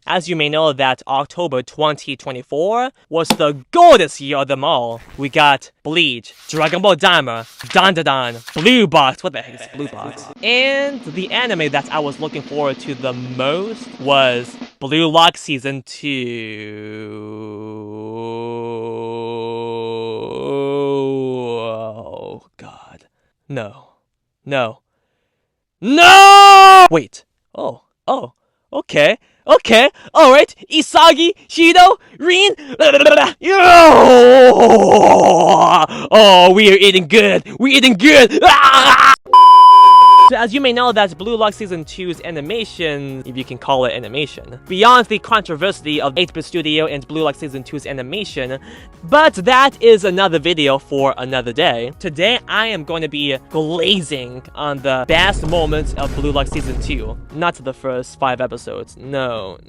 As you may know, that October 2024 was the goldest year of them all. We got Bleach, Dragon Ball Daima, Dan, Blue Box, what the heck is Blue Box? And the anime that I was looking forward to the most was Blue Lock Season 2. Oh, God. No. Wait. Okay. Alright. Isagi, Shido, Rin. Oh, we are eating good. So as you may know, that's Blue Lock Season 2's animation, if you can call it animation. Beyond the controversy of 8-Bit Studio and Blue Lock Season 2's animation, but that is another video for another day. Today, I am going to be glazing on the best moments of Blue Lock Season 2. Not the first 5 episodes. No,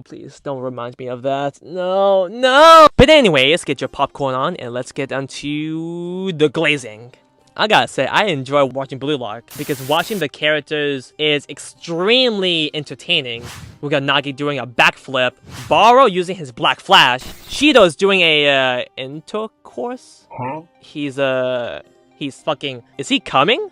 please don't remind me of that. No! But anyways, get your popcorn on and let's get onto the glazing. I gotta say, I enjoy watching Blue Lock because watching the characters is extremely entertaining. We got Nagi doing a backflip, Barou using his black flash, Shido is doing a intercourse? Huh? He's fucking, is he coming?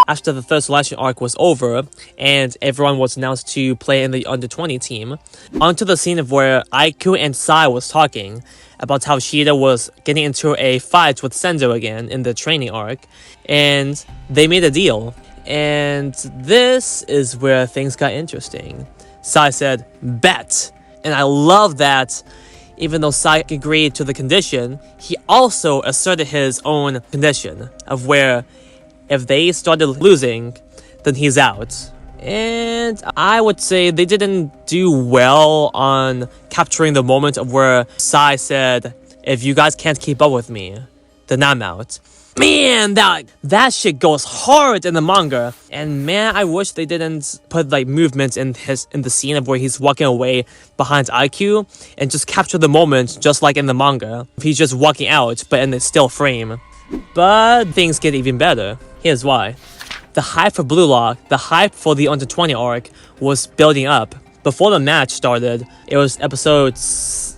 After the third selection arc was over, and everyone was announced to play in the under-20 team, onto the scene of where Aiku and Sai was talking about how Shido was getting into a fight with Sendo again in the training arc, and they made a deal. And this is where things got interesting. Sai said, bet! And I love that even though Sai agreed to the condition, he also asserted his own condition of where if they started losing, then he's out. And I would say they didn't do well on capturing the moment of where Sai said, if you guys can't keep up with me, then I'm out. Man, that shit goes hard in the manga. And man, I wish they didn't put like movements in the scene of where he's walking away behind IQ and just capture the moment just like in the manga. He's just walking out, but in a still frame. But things get even better. Here's why. The hype for Blue Lock, the hype for the under-20 arc was building up. Before the match started, it was episode 6.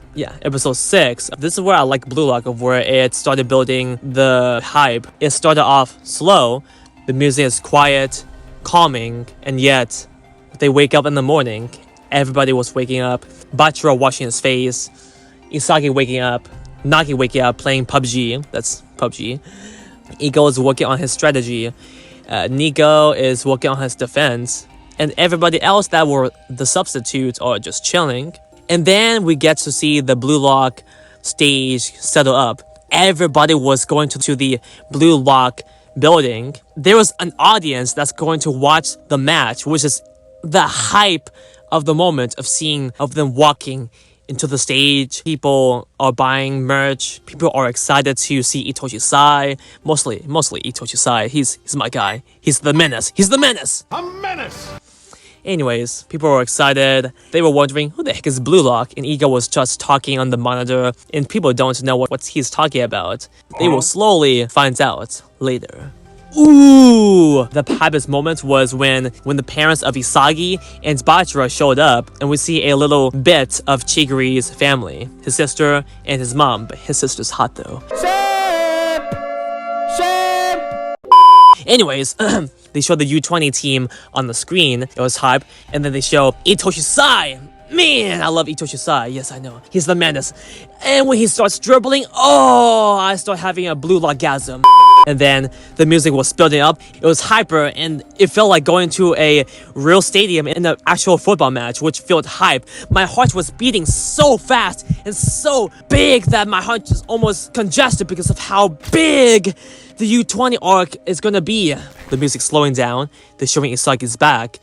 This is where I like Blue Lock, of where it started building the hype. It started off slow, the music is quiet, calming, and yet they wake up in the morning. Everybody was waking up, Bachiro washing his face, Isagi waking up, Nagi waking up playing PUBG, that's PUBG. Ego is working on his strategy. Nico is working on his defense, and everybody else that were the substitutes are just chilling. And then we get to see the Blue Lock stage settle up. Everybody was going to the Blue Lock building. There was an audience that's going to watch the match, which is the hype of the moment of them walking into the stage. People are buying merch. People are excited to see Itoshi Sai. Mostly Itoshi Sai. He's my guy. He's the menace. A menace! Anyways, people were excited. They were wondering, who the heck is Blue Lock? And Ego was just talking on the monitor, and people don't know what he's talking about. They will slowly find out later. Ooh! The hypest moment was when the parents of Isagi and Bachiro showed up, and we see a little bit of Chigiri's family. His sister and his mom, but his sister's hot though. Shame! Anyways, they showed the U20 team on the screen. It was hype. And then they show Itoshi Sai. Man, I love Itoshi Sai. Yes, I know. He's the menace. And when he starts dribbling, oh, I start having a Blue Lockgasm. And then the music was building up. It was hyper, and it felt like going to a real stadium in an actual football match, which felt hype. My heart was beating so fast and so big that my heart just almost congested because of how big the U20 arc is gonna be. The music slowing down. They're showing Isagi's back.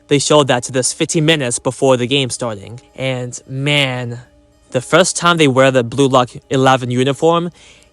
They showed that to this 15 minutes before the game starting. And man, the first time they wear the Blue Lock 11 uniform,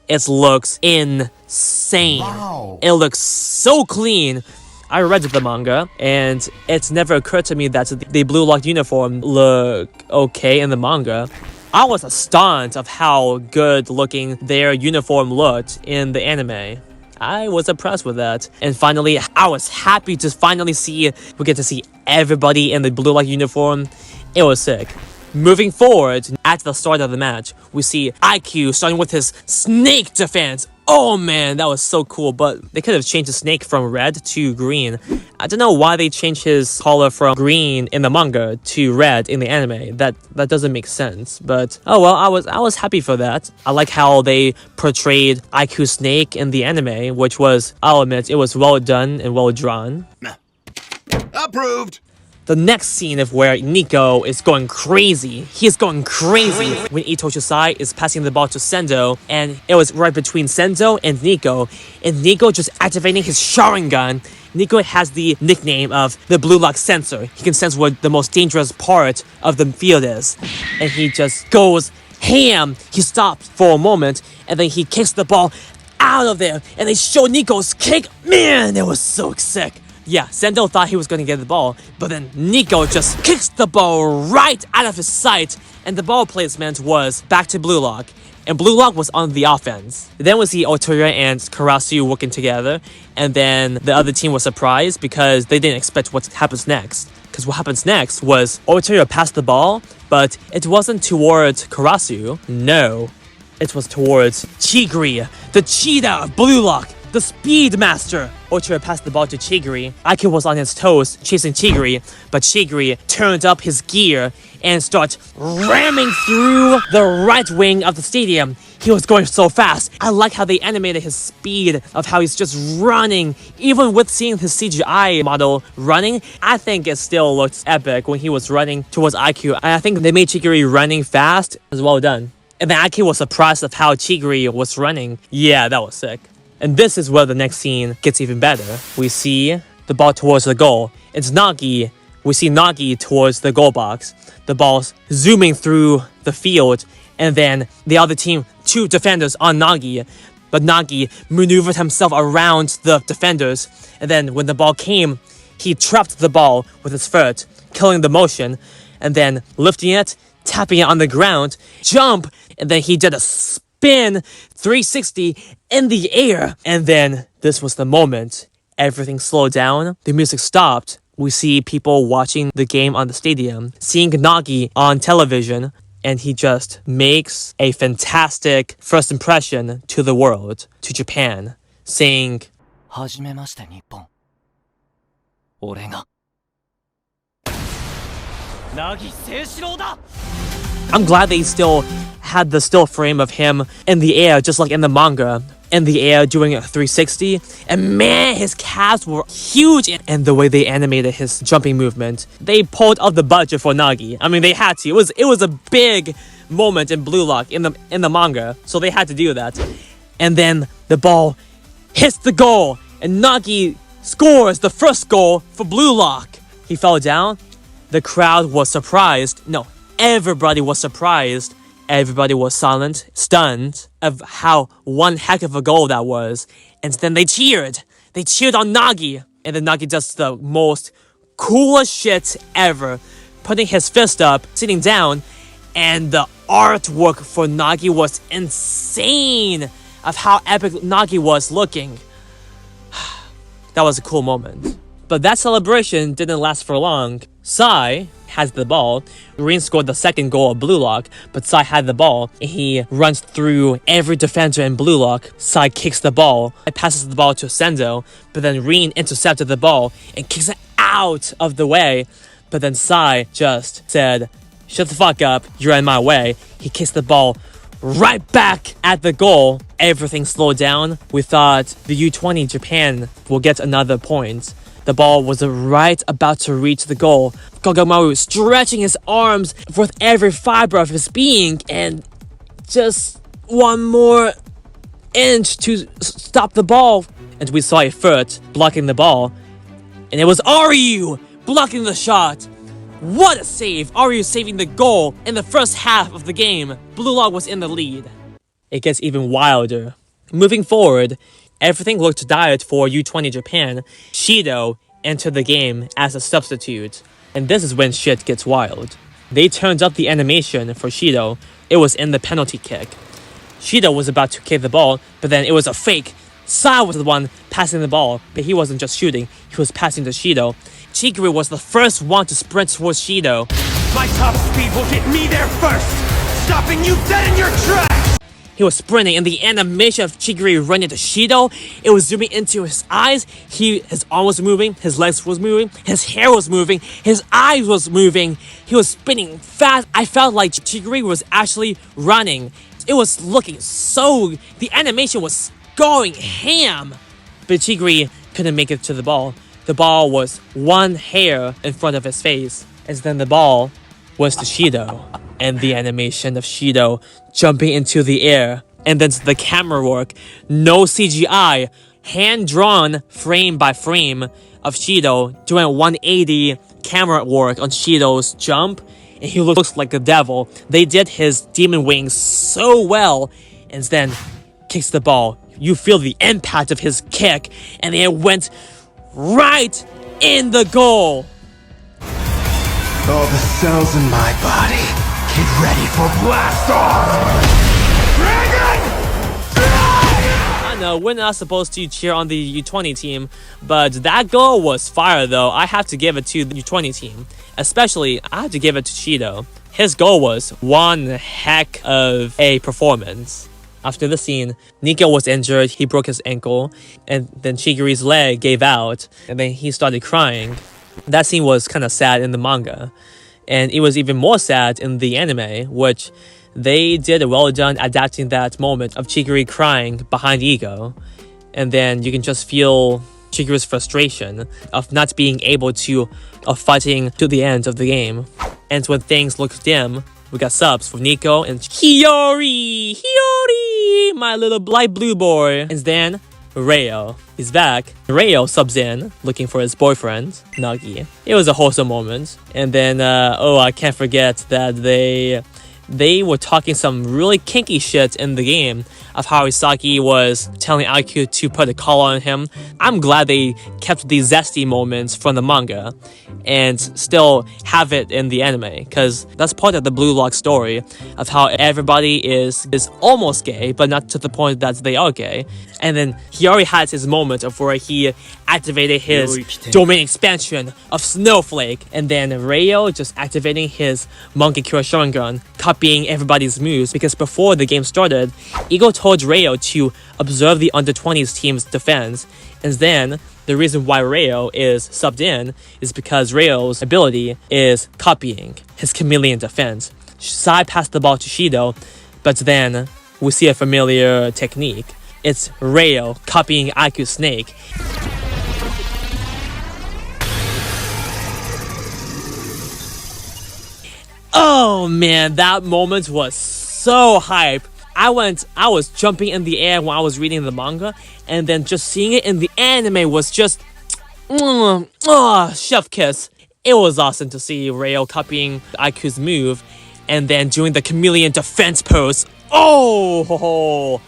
it looks insane. Wow. It looks so clean. I read the manga, and it's never occurred to me that the Blue Lock uniform look okay in the manga. I was astonished of how good looking their uniform looked in the anime. I was impressed with that. And finally, I was happy to finally see, we get to see everybody in the Blue Lock uniform. It was sick. Moving forward, at the start of the match, we see IQ starting with his snake defense. Oh man, that was so cool, but they could have changed the snake from red to green. I don't know why they changed his color from green in the manga to red in the anime. That doesn't make sense, but oh well, I was happy for that. I like how they portrayed IQ Snake in the anime, which was, I'll admit, it was well done and well drawn. Approved! The next scene of where Nico is going crazy. He is going crazy when Ito Shosai is passing the ball to Sendo, and it was right between Sendo and Nico just activating his Sharingan. Nico has the nickname of the Blue Lock Sensor. He can sense what the most dangerous part of the field is, and he just goes ham. He stops for a moment, and then he kicks the ball out of there, and they show Nico's kick. Man, it was so sick. Yeah, Sendo thought he was going to get the ball, but then Nico just kicks the ball right out of his sight, and the ball placement was back to Blue Lock, and Blue Lock was on the offense. Then we see Otoya and Karasu working together, and then the other team was surprised because they didn't expect what happens next. Because what happens next was Otoya passed the ball, but it wasn't towards Karasu. No, it was towards Chigri, the cheetah of Blue Lock. The Speed Master! Ochoa passed the ball to Chigri. Aiku was on his toes chasing Chigri, but Chigri turned up his gear and started ramming through the right wing of the stadium. He was going so fast. I like how they animated his speed of how he's just running. Even with seeing his CGI model running, I think it still looks epic when he was running towards IQ. I think they made Chigri running fast. It was well done. And then IQ was surprised of how Chigri was running. Yeah, that was sick. And this is where the next scene gets even better. We see the ball towards the goal. It's Nagi. We see Nagi towards the goal box. The ball's zooming through the field. And then the other team, 2 defenders on Nagi. But Nagi maneuvered himself around the defenders. And then when the ball came, he trapped the ball with his foot, killing the motion. And then lifting it, tapping it on the ground, jump. And then he did a spin 360 in the air. And then this was the moment. Everything slowed down. The music stopped. We see people watching the game on the stadium, seeing Nagi on television, and he just makes a fantastic first impression to the world, to Japan, saying, はじめまして日本。俺が凪誠志郎だ。 I'm glad they still had the still frame of him in the air, just like in the manga, in the air doing a 360. And man, his calves were huge, and the way they animated his jumping movement, they pulled up the budget for Nagi. I mean, they had to. It was a big moment in Blue Lock in the manga, so they had to do that. And then the ball hits the goal, and Nagi scores the first goal for Blue Lock. He fell down. The crowd was surprised. No, everybody was surprised. Everybody was silent, stunned of how one heck of a goal that was. And then they cheered. They cheered on Nagi. And then Nagi does the most coolest shit ever. Putting his fist up, sitting down. And the artwork for Nagi was insane of how epic Nagi was looking. That was a cool moment. But that celebration didn't last for long. Sai has the ball. Rin scored the second goal of Blue Lock, but Sai had the ball, and he runs through every defender in Blue Lock. Sai kicks the ball, passes the ball to Sendo, but then Rin intercepted the ball and kicks it out of the way. But then Sai just said, "Shut the fuck up, you're in my way." He kicks the ball right back at the goal. Everything slowed down. We thought the U20 Japan will get another point. The ball was right about to reach the goal. Kagamaru stretching his arms with every fiber of his being, and just one more inch to stop the ball. And we saw a foot blocking the ball, and it was Ryu blocking the shot. What a save! Ryu saving the goal in the first half of the game. Blue Lock was in the lead. It gets even wilder. Moving forward, everything looked dire for U20 Japan. Shido entered the game as a substitute. And this is when shit gets wild. They turned up the animation for Shido. It was in the penalty kick. Shido was about to kick the ball, but then it was a fake Sai was the one passing the ball, but he wasn't just shooting, he was passing to Shido. Chigiri was the first one to sprint towards Shido. My top speed will get me there first, stopping you dead in your tracks! He was sprinting, and the animation of Chigiri running to Shido, it was zooming into his eyes. His arm was moving, his legs was moving, his hair was moving, his eyes was moving. He was spinning fast. I felt like Chigiri was actually running. It was looking so... The animation was going ham. But Chigiri couldn't make it to the ball. The ball was one hair in front of his face. And then the ball was to Shido. And the animation of Shido jumping into the air. And then the camera work. No CGI. Hand-drawn frame by frame of Shido doing 180 camera work on Shido's jump. And he looks like the devil. They did his demon wings so well. And then kicks the ball. You feel the impact of his kick. And it went right in the goal. All the cells in my body, get ready for blast off! Dragon! I know, we're not supposed to cheer on the U20 team, but that goal was fire though. I have to give it to the U20 team. Especially, I have to give it to Shido. His goal was one heck of a performance. After the scene, Nico was injured, he broke his ankle, and then Chigiri's leg gave out, and then he started crying. That scene was kind of sad in the manga, and it was even more sad in the anime, which they did a well done adapting that moment of Chigiri crying behind Ego. And then you can just feel Chigiri's frustration of not being able to, of fighting to the end of the game. And when things looked dim, we got subs for Nico and Hiyori, my little light blue boy. And then Reo is back. Reo subs in, looking for his boyfriend, Nagi. It was a wholesome moment. And then, I can't forget that they were talking some really kinky shit in the game of how Isaki was telling IQ to put a collar on him. I'm glad they kept these zesty moments from the manga and still have it in the anime, because that's part of the Blue Lock story of how everybody is almost gay, but not to the point that they are gay. And then he already had his moment of where he activated his domain expansion of Snowflake, and then Reo just activating his Monkey Killer Sharingan, copying everybody's moves, because before the game started, Ego told Reo to observe the under-20s team's defense, and then the reason why Reo is subbed in is because Reo's ability is copying his chameleon defense. Sai passed the ball to Shido, but then we see a familiar technique. It's Reo copying IQ Snake. Oh man, that moment was so hype. I was jumping in the air when I was reading the manga, and then just seeing it in the anime was just chef kiss. It was awesome to see Reo copying IQ's move and then doing the chameleon defense pose. Oh,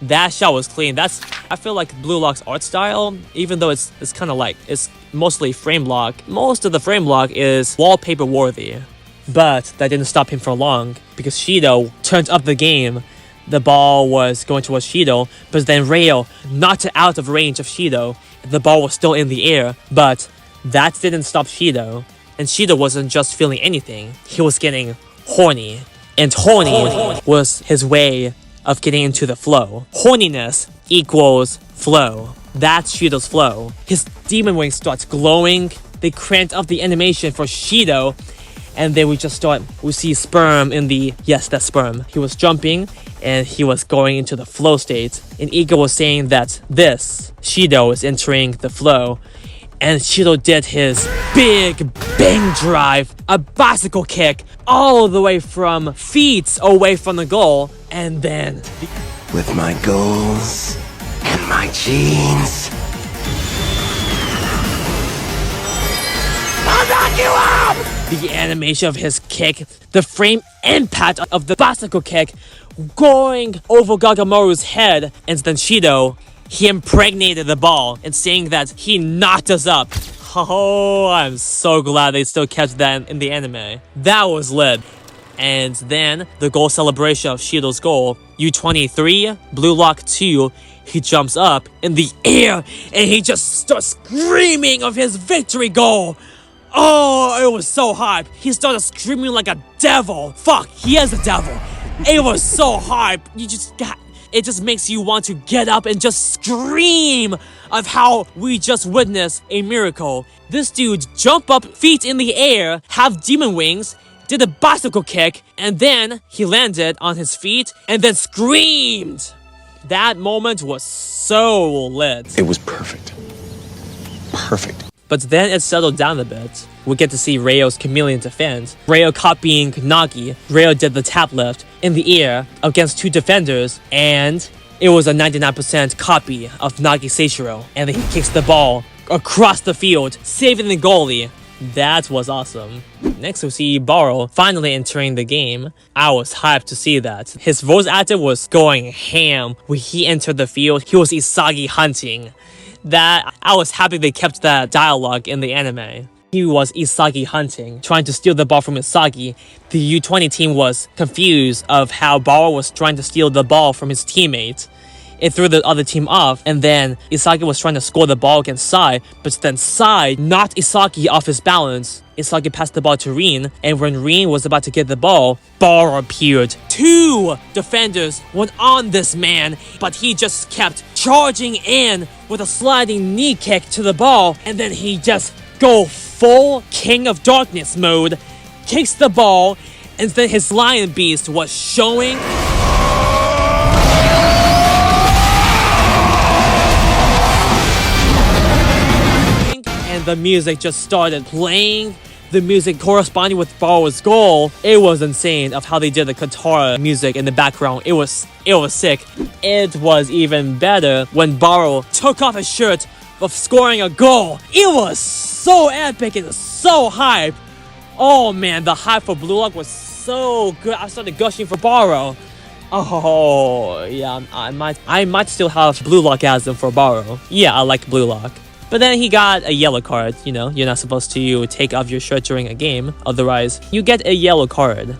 that shot was clean. I feel like Blue Lock's art style, even though it's kind of like it's mostly frame lock. Most of the frame lock is wallpaper worthy. But that didn't stop him for long, because Shido turned up the game. The ball was going towards Shido, but then Reo knocked it out of range of Shido. The ball was still in the air, but that didn't stop Shido. And Shido wasn't just feeling anything, he was getting horny. And horny was his way of getting into the flow. Horniness equals flow. That's Shido's flow. His demon wing starts glowing. They cranked up the animation for Shido. And then we see sperm in the, yes, that's sperm. He was jumping and he was going into the flow state. And Ego was saying that Shido is entering the flow. And Shido did his big bang drive, a bicycle kick, all the way from feet away from the goal. And then, with my goals and my genes, I'll knock you out! The animation of his kick, the frame impact of the bicycle kick going over Gagamaru's head, and then Shido, he impregnated the ball and saying that he knocked us up. Oh, I'm so glad they still kept that in the anime. That was lit. And then the goal celebration of Shido's goal, U23, Blue Lock 2, he jumps up in the air and he just starts screaming of his victory goal. Oh, it was so hype. He started screaming like a devil. Fuck, he is a devil. It was so hype. It just makes you want to get up and just scream of how we just witnessed a miracle. This dude jumped up, feet in the air, have demon wings, did a bicycle kick, and then he landed on his feet and then screamed. That moment was so lit. It was perfect. Perfect. But then it settled down a bit. We get to see Ryo's chameleon defense. Ryo copying Nagi. Ryo did the tap lift in the air against two defenders, and it was a 99% copy of Nagi Seishiro. And then he kicks the ball across the field, saving the goalie. That was awesome. Next we see Barou finally entering the game. I was hyped to see that. His voice actor was going ham. When he entered the field, he was Isagi hunting. That I was happy they kept that dialogue in the anime. He was Isagi hunting, trying to steal the ball from Isagi. The U20 team was confused of how Barou was trying to steal the ball from his teammate. It threw the other team off, and then Isagi was trying to score the ball against Sai, but then Sai knocked Isagi off his balance. Isagi passed the ball to Rin, and when Rin was about to get the ball, Barou appeared. Two defenders went on this man, but he just kept charging in with a sliding knee kick to the ball, and then he just go full King of Darkness mode, kicks the ball, and then his Lion Beast was showing. And the music just started playing. The music corresponding with Barou's goal. It was insane of how they did the Katara music in the background. It was sick. It was even better when Barou took off his shirt of scoring a goal. It was so epic and so hype. Oh man, the hype for Blue Lock was so good. I started gushing for Barou. Oh yeah, I might still have Blue Lockasm for Barou. Yeah, I like Blue Lock. But then he got a yellow card. You know, you're not supposed to take off your shirt during a game. Otherwise, you get a yellow card.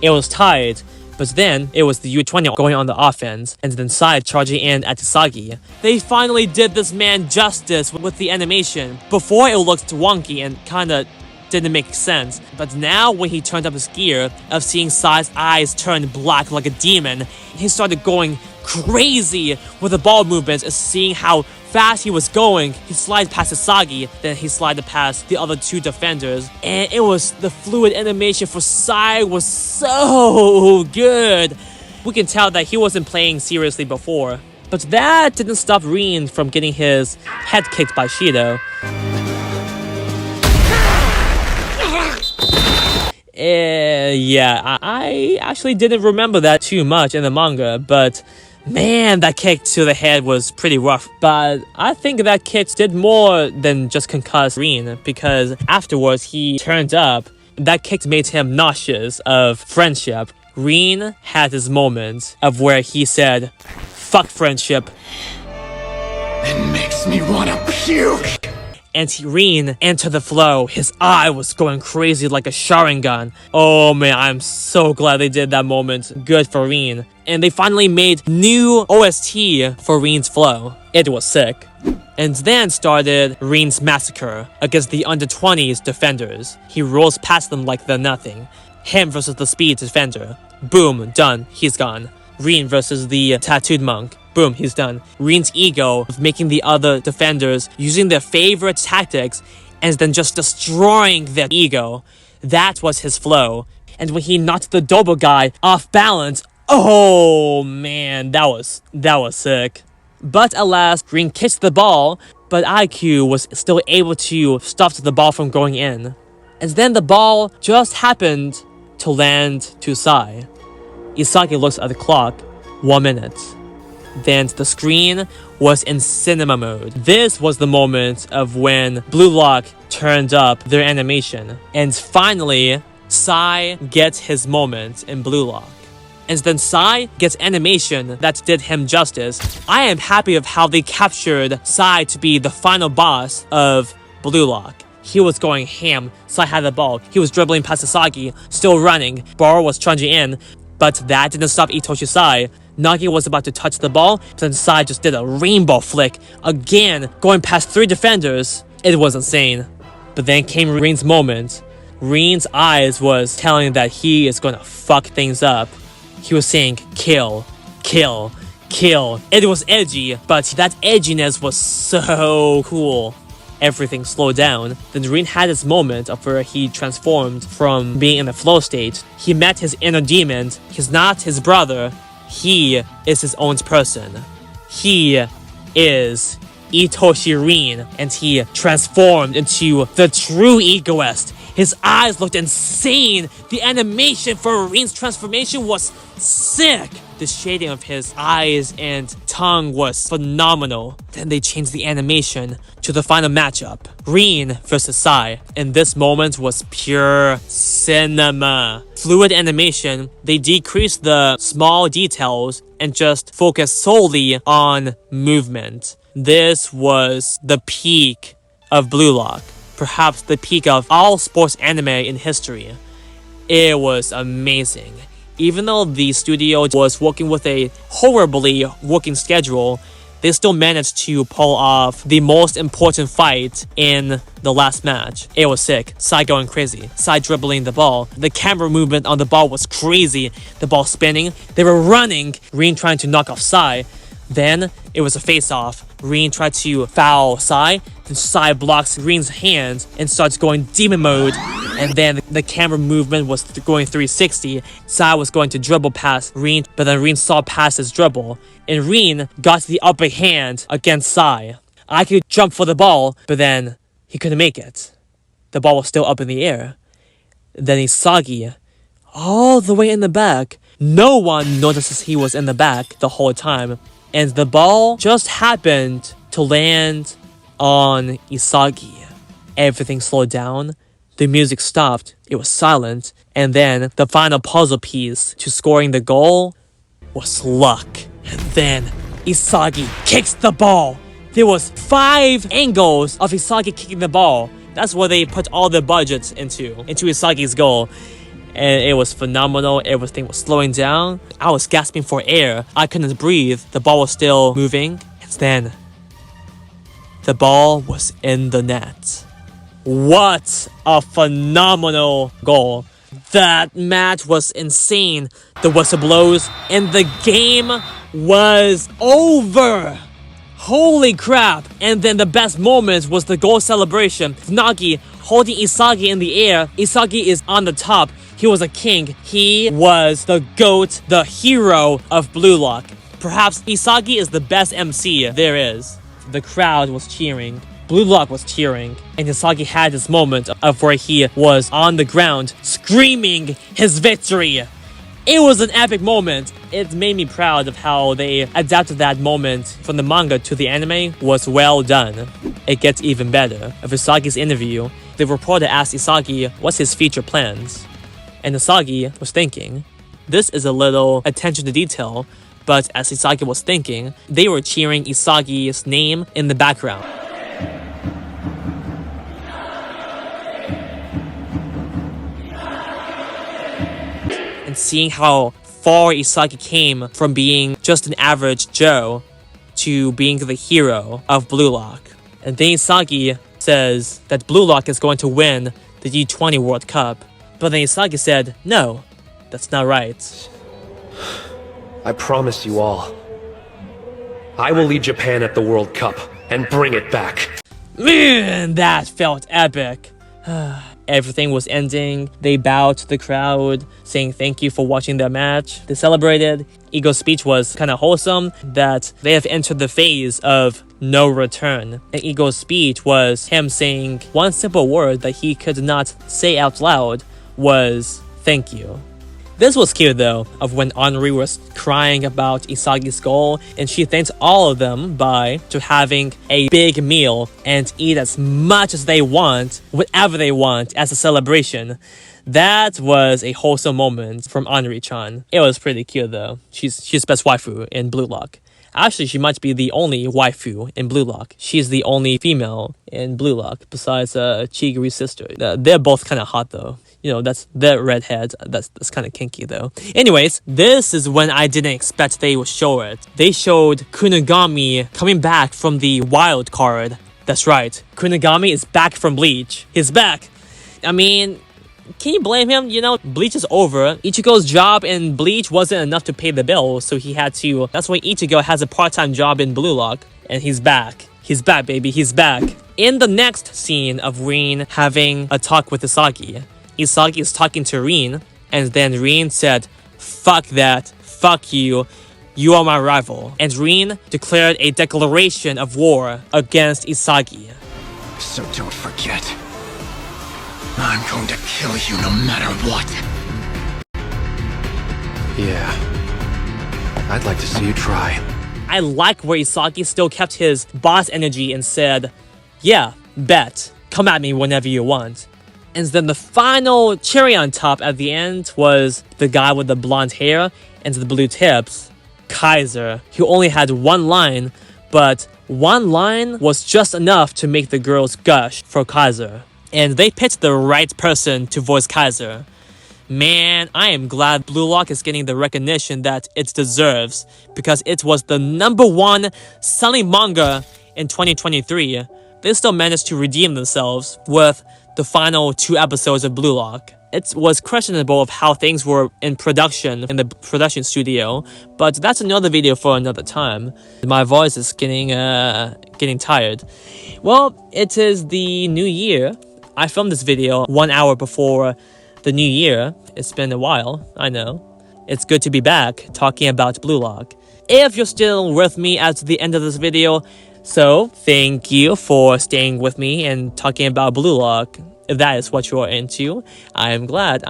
It was tied. But then, it was the U20 going on the offense, and then Sai charging in at Isagi. They finally did this man justice with the animation. Before, it looked wonky and kinda didn't make sense. But now, when he turned up his gear, of seeing Sai's eyes turn black like a demon, he started going crazy with the ball movements and seeing how fast he was going. He slid past Isagi, then he slided past the other two defenders, and it was the fluid animation for Sai was so good. We can tell that he wasn't playing seriously before, but that didn't stop Rin from getting his head kicked by Shido. Yeah, I actually didn't remember that too much in the manga, but man, that kick to the head was pretty rough. But I think that kick did more than just concuss Rin, because afterwards he turned up. That kick made him nauseous of friendship. Rin had his moment of where he said, "Fuck friendship." It makes me wanna puke. And Rin entered the flow. His eye was going crazy like a Sharingan. Oh man, I'm so glad they did that moment. Good for Rin. And they finally made new OST for Rin's flow. It was sick. And then started Rin's massacre against the under-20s defenders. He rolls past them like they're nothing. Him versus the speed defender. Boom, done. He's gone. Rin versus the tattooed monk. Boom, he's done. Rin's ego of making the other defenders using their favorite tactics and then just destroying their ego. That was his flow. And when he knocked the double guy off balance, oh man, that was sick. But alas, Rin kicked the ball, but IQ was still able to stop the ball from going in. And then the ball just happened to land to Sai. Isagi looks at the clock. 1 minute. Then the screen was in cinema mode. This was the moment of when Blue Lock turned up their animation. And finally, Sai gets his moment in Blue Lock. And then Sai gets animation that did him justice. I am happy of how they captured Sai to be the final boss of Blue Lock. He was going ham. Sai had the ball. He was dribbling past Isagi, still running. Barou was charging in, but that didn't stop Itoshi Sai. Nagi was about to touch the ball, but then Sai just did a rainbow flick, again, going past 3 defenders. It was insane. But then came Ren's moment. Ren's eyes was telling that he is gonna fuck things up. He was saying, kill, kill, kill. It was edgy, but that edginess was so cool. Everything slowed down. Then Ren had his moment of where he transformed from being in the flow state. He met his inner demon. He's not his brother. He is his own person. He is Itoshi Ren, and he transformed into the true egoist. His eyes looked insane. The animation for Ren's transformation was sick. The shading of his eyes and tongue was phenomenal. Then they changed the animation to the final matchup, Ren versus Sai. And this moment was pure cinema. Fluid animation, they decreased the small details and just focused solely on movement. This was the peak of Blue Lock. Perhaps the peak of all sports anime in history. It was amazing. Even though the studio was working with a horribly working schedule, they still managed to pull off the most important fight in the last match. It was sick. Sai going crazy. Sai dribbling the ball. The camera movement on the ball was crazy. The ball spinning. They were running. Ren trying to knock off Sai. Then it was a face-off. Ren tried to foul Sai. Then Sai blocks Ren's hand and starts going demon mode. And then the camera movement was going 360. Sai was going to dribble past Ren, but then Ren saw past his dribble. And Ren got the upper hand against Sai. I could jump for the ball, but then he couldn't make it. The ball was still up in the air. Then Isagi, all the way in the back. No one notices he was in the back the whole time. And the ball just happened to land on Isagi. Everything slowed down. The music stopped. It was silent. And then the final puzzle piece to scoring the goal was luck. And then Isagi kicks the ball. There was 5 angles of Isagi kicking the ball. That's where they put all the budgets into Isagi's goal. And it was phenomenal. Everything was slowing down. I was gasping for air. I couldn't breathe. The ball was still moving. And then the ball was in the net. What a phenomenal goal. That match was insane. The whistle blows and the game was over. Holy crap. And then the best moment was the goal celebration. Nagi holding Isagi in the air. Isagi is on the top. He was a king. He was the GOAT, the hero of Blue Lock. Perhaps Isagi is the best MC there is. The crowd was cheering. Blue Lock was cheering. And Isagi had this moment of where he was on the ground screaming his victory. It was an epic moment. It made me proud of how they adapted that moment from the manga to the anime. Was well done. It gets even better. Of Isagi's interview, the reporter asked Isagi what's his future plans. And Isagi was thinking. This is a little attention to detail, but as Isagi was thinking, they were cheering Isagi's name in the background. And seeing how far Isagi came from being just an average Joe to being the hero of Blue Lock. And then Isagi says that Blue Lock is going to win the G20 World Cup. But then Isagi said, no, that's not right. I promise you all, I will lead Japan at the World Cup and bring it back. Man, that felt epic. Everything was ending. They bowed to the crowd, saying thank you for watching their match. They celebrated. Ego's speech was kind of wholesome, that they have entered the phase of no return. And Ego's speech was him saying one simple word that he could not say out loud was thank you. This was cute though, of when Henri was crying about Isagi's goal, and she thanked all of them by having a big meal and eat as much as they want, whatever they want, as a celebration. That was a wholesome moment from Henri-chan. It was pretty cute though. She's best waifu in Blue Lock. Actually, she might be the only waifu in Blue Lock. She's the only female in Blue Lock besides Chiguru's sister. They're both kind of hot though. You know, that's their redhead. That's kind of kinky though. Anyways, this is when I didn't expect they would show it. They showed Kunigami coming back from the wild card. That's right. Kunigami is back from Bleach. He's back. I mean, can you blame him? You know, Bleach is over. Ichigo's job in Bleach wasn't enough to pay the bill, so he had to. That's why Ichigo has a part-time job in Blue Lock, and he's back. He's back, baby. He's back. In the next scene of Rin having a talk with Isagi, Isagi is talking to Rin, and then Rin said, "Fuck that. Fuck you. You are my rival." And Rin declared a declaration of war against Isagi. So don't forget, I'm going to kill you no matter what. Yeah. I'd like to see you try. I like where Isagi still kept his boss energy and said, "Yeah, bet. Come at me whenever you want." And then the final cherry on top at the end was the guy with the blonde hair and the blue tips, Kaiser. He only had one line, but one line was just enough to make the girls gush for Kaiser. And they picked the right person to voice Kaiser. Man, I am glad Blue Lock is getting the recognition that it deserves, because it was the #1 selling manga in 2023. They still managed to redeem themselves with the final 2 episodes of Blue Lock. It was questionable of how things were in production in the production studio, but that's another video for another time. My voice is getting tired. Well, it is the new year. I filmed this video 1 hour before the new year. It's been a while, I know. It's good to be back talking about Blue Lock. If you're still with me at the end of this video, so thank you for staying with me and talking about Blue Lock. If that is what you're into, I am glad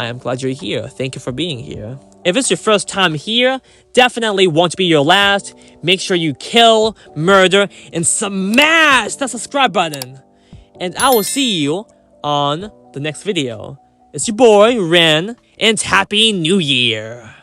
you're here. Thank you for being here. If it's your first time here, definitely won't be your last. Make sure you kill, murder, and smash that subscribe button. And I will see you on the next video. It's your boy, Ren, and Happy New Year!